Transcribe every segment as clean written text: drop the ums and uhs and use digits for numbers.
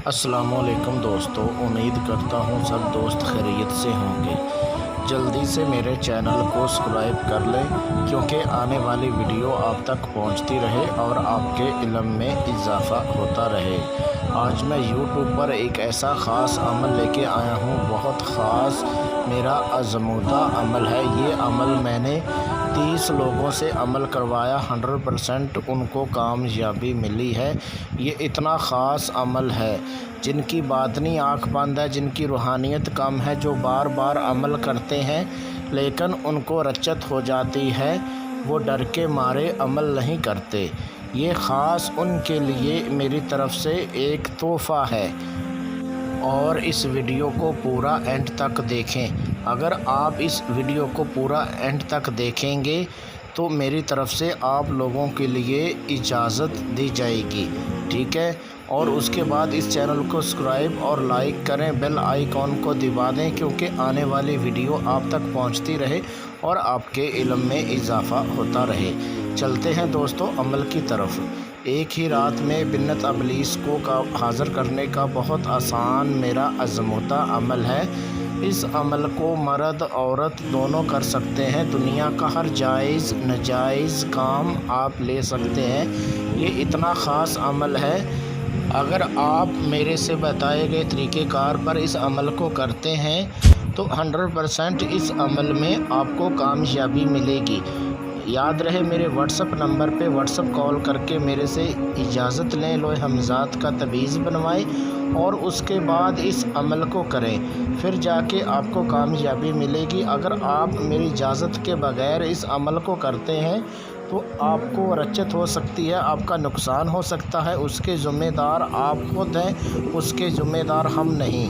अस्सलाम वालेकुम दोस्तों, उम्मीद करता हूँ सब दोस्त खैरियत से होंगे। जल्दी से मेरे चैनल को सब्सक्राइब कर लें क्योंकि आने वाली वीडियो आप तक पहुँचती रहे और आपके इल्म में इजाफ़ा होता रहे। आज मैं यूट्यूब पर एक ऐसा ख़ास अमल लेके आया हूँ, बहुत ख़ास मेरा आज़मूदा अमल है। ये अमल मैंने 30 लोगों से अमल करवाया, 100% उनको कामयाबी मिली है। ये इतना ख़ास अमल है, जिनकी बातनी आँख बंद है, जिनकी रूहानियत कम है, जो बार बार अमल करते हैं लेकिन उनको रचत हो जाती है, वो डर के मारे अमल नहीं करते। ये ख़ास उनके लिए मेरी तरफ से एक तोहफ़ा है और इस वीडियो को पूरा एंड तक देखें। अगर आप इस वीडियो को पूरा एंड तक देखेंगे तो मेरी तरफ से आप लोगों के लिए इजाज़त दी जाएगी, ठीक है। और उसके बाद इस चैनल को सब्सक्राइब और लाइक करें, बेल आइकॉन को दबा दें क्योंकि आने वाली वीडियो आप तक पहुंचती रहे और आपके इल्म में इजाफ़ा होता रहे। चलते हैं दोस्तों अमल की तरफ। एक ही रात में बिन्नत अबलीस को हाज़िर करने का बहुत आसान मेरा आज़मूदा अमल है। इस अमल को मर्द औरत दोनों कर सकते हैं। दुनिया का हर जायज़ नाजायज़ काम आप ले सकते हैं। ये इतना ख़ास अमल है, अगर आप मेरे से बताए गए तरीक़ेकार पर इस अमल को करते हैं तो 100% इस अमल में आपको कामयाबी मिलेगी। याद रहे, मेरे व्हाट्सअप नंबर पे व्हाट्सअप कॉल करके मेरे से इजाज़त लें, लोहे हमज़ात का तवीज़ बनवाएं और उसके बाद इस अमल को करें, फिर जाके आपको कामयाबी मिलेगी। अगर आप मेरी इजाज़त के बग़ैर इस अमल को करते हैं तो आपको रचत हो सकती है, आपका नुकसान हो सकता है। उसके ज़िम्मेदार आप खुद हैं, उसके ज़िम्मेदार हम नहीं।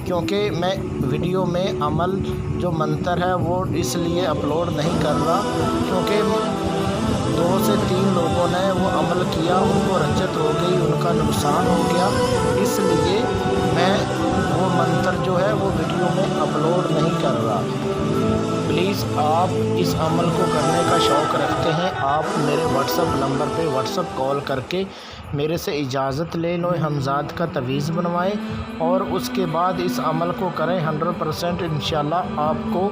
क्योंकि मैं वीडियो में अमल जो मंतर है वो इसलिए अपलोड नहीं कर रहा क्योंकि 2 से 3 लोगों ने वो अमल किया, उनको रचत हो गई, उनका नुकसान हो गया, इसलिए मैं वो मंतर जो है वो वीडियो में अपलोड नहीं कर रहा। प्लीज़ आप इस अमल को करने का शौक़ रखते हैं, आप मेरे व्हाट्सअप नंबर पे व्हाट्सअप कॉल करके मेरे से इजाज़त ले लो, हमज़ात का तवीज़ बनवाएं और उसके बाद इस अमल को करें। 100% इंशाल्लाह आपको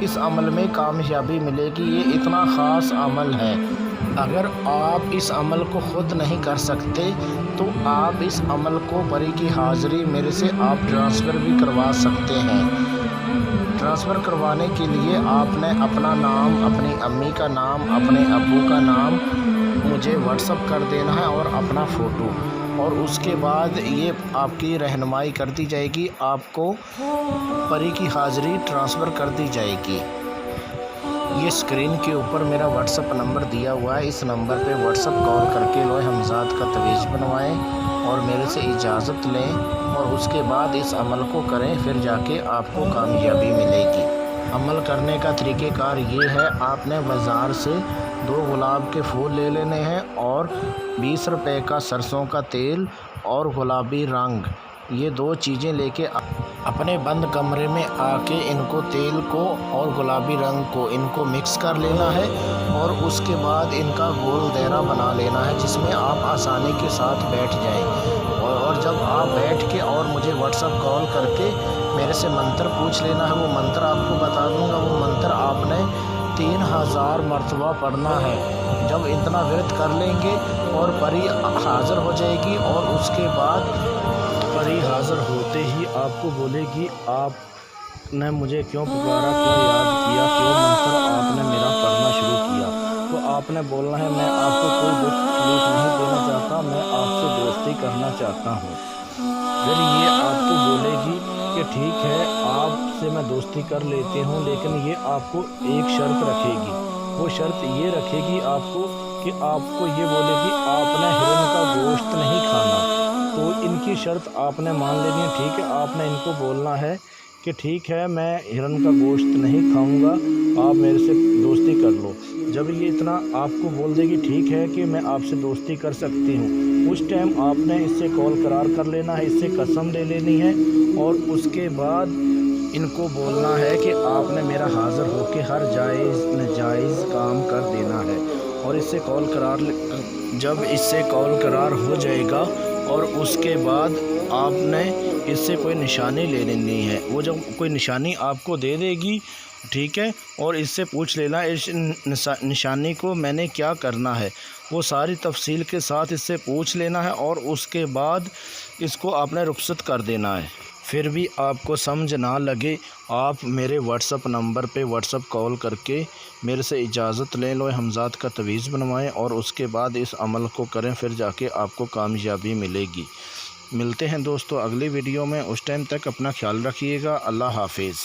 इस अमल में कामयाबी मिलेगी। ये इतना ख़ास अमल है। अगर आप इस अमल को ख़ुद नहीं कर सकते तो आप इस अमल को बरी की हाज़िरी मेरे से आप ट्रांसफ़र भी करवा सकते हैं। ट्रांसफ़र करवाने के लिए आपने अपना नाम, अपनी अम्मी का नाम, अपने अब्बू का नाम मुझे व्हाट्सअप कर देना है और अपना फ़ोटो, और उसके बाद ये आपकी रहनुमाई कर दी जाएगी, आपको परी की हाज़िरी ट्रांसफ़र कर दी जाएगी। ये स्क्रीन के ऊपर मेरा व्हाट्सअप नंबर दिया हुआ है, इस नंबर पे व्हाट्सअप कॉल करके लोहे हमज़ात का तवीज़ बनवाएं और मेरे से इजाज़त लें और उसके बाद इस अमल को करें, फिर जाके आपको कामयाबी मिलेगी। अमल करने का तरीक़ेकार ये है, आपने बाज़ार से 2 गुलाब के फूल ले लेने हैं और 20 रुपए का सरसों का तेल और गुलाबी रंग, ये 2 चीज़ें लेके अपने बंद कमरे में आके इनको, तेल को और गुलाबी रंग को, इनको मिक्स कर लेना है और उसके बाद इनका गोल दायरा बना लेना है जिसमें आप आसानी के साथ बैठ जाएं। और जब आप बैठ के और मुझे व्हाट्सअप कॉल करके मेरे से मंत्र पूछ लेना है, वो मंत्र आपको बता दूंगा। वो मंत्र आपने 3000 मरतबा पढ़ना है। जब इतना व्रत कर लेंगे और परी हाज़िर हो जाएगी और उसके बाद परी हाज़िर होते ही आपको बोलेगी आपने मुझे क्यों पुकारा, क्यों याद किया, क्यों मंत्र आपने मेरा पढ़ना शुरू किया। तो आपने बोलना है, मैं आपको कोई दुख तकलीफ नहीं देना चाहता, मैं आपसे दोस्ती करना चाहता हूँ। फिर ये आपको बोलेगी कि ठीक है, आपसे मैं दोस्ती कर लेती हूँ, लेकिन ये आपको एक शर्त रखेगी। वो शर्त ये रखेगी आपको कि आपको ये बोलेगी आपने हिरन का गोश्त नहीं खाना। तो इनकी शर्त आपने मान लेनी है, ठीक है। आपने इनको बोलना है कि ठीक है, मैं हिरन का गोश्त नहीं खाऊंगा, आप मेरे से दोस्ती कर लो। जब ये इतना आपको बोल देगी ठीक है कि मैं आपसे दोस्ती कर सकती हूँ, उस टाइम आपने इससे कॉल करार कर लेना है, इससे कसम ले लेनी है और उसके बाद इनको बोलना है कि आपने मेरा हाज़िर होकर हर जायज़ नाजायज़ काम कर देना है। और इससे कॉल करार, जब इससे कॉल करार हो जाएगा اور اس کے بعد آپ نے اس سے کوئی نشانی لے لینی ہے۔ وہ جب کوئی نشانی آپ کو دے دے گی، ٹھیک ہے، اور اس سے پوچھ لینا اس نشانی کو میں نے کیا کرنا ہے، وہ ساری تفصیل کے ساتھ اس سے پوچھ لینا ہے، اور اس کے بعد اس کو آپ نے رخصت کر دینا ہے۔ پھر بھی آپ کو سمجھ نہ لگے، آپ میرے واٹس اپ نمبر پہ واٹس اپ کال کر کے میرے سے اجازت لے لو، حمزات کا تعویذ بنوائیں اور اس کے بعد اس عمل کو کریں، پھر جا کے آپ کو کامیابی ملے گی۔ ملتے ہیں دوستو اگلی ویڈیو میں، اس ٹائم تک اپنا خیال رکھیے گا۔ اللہ حافظ۔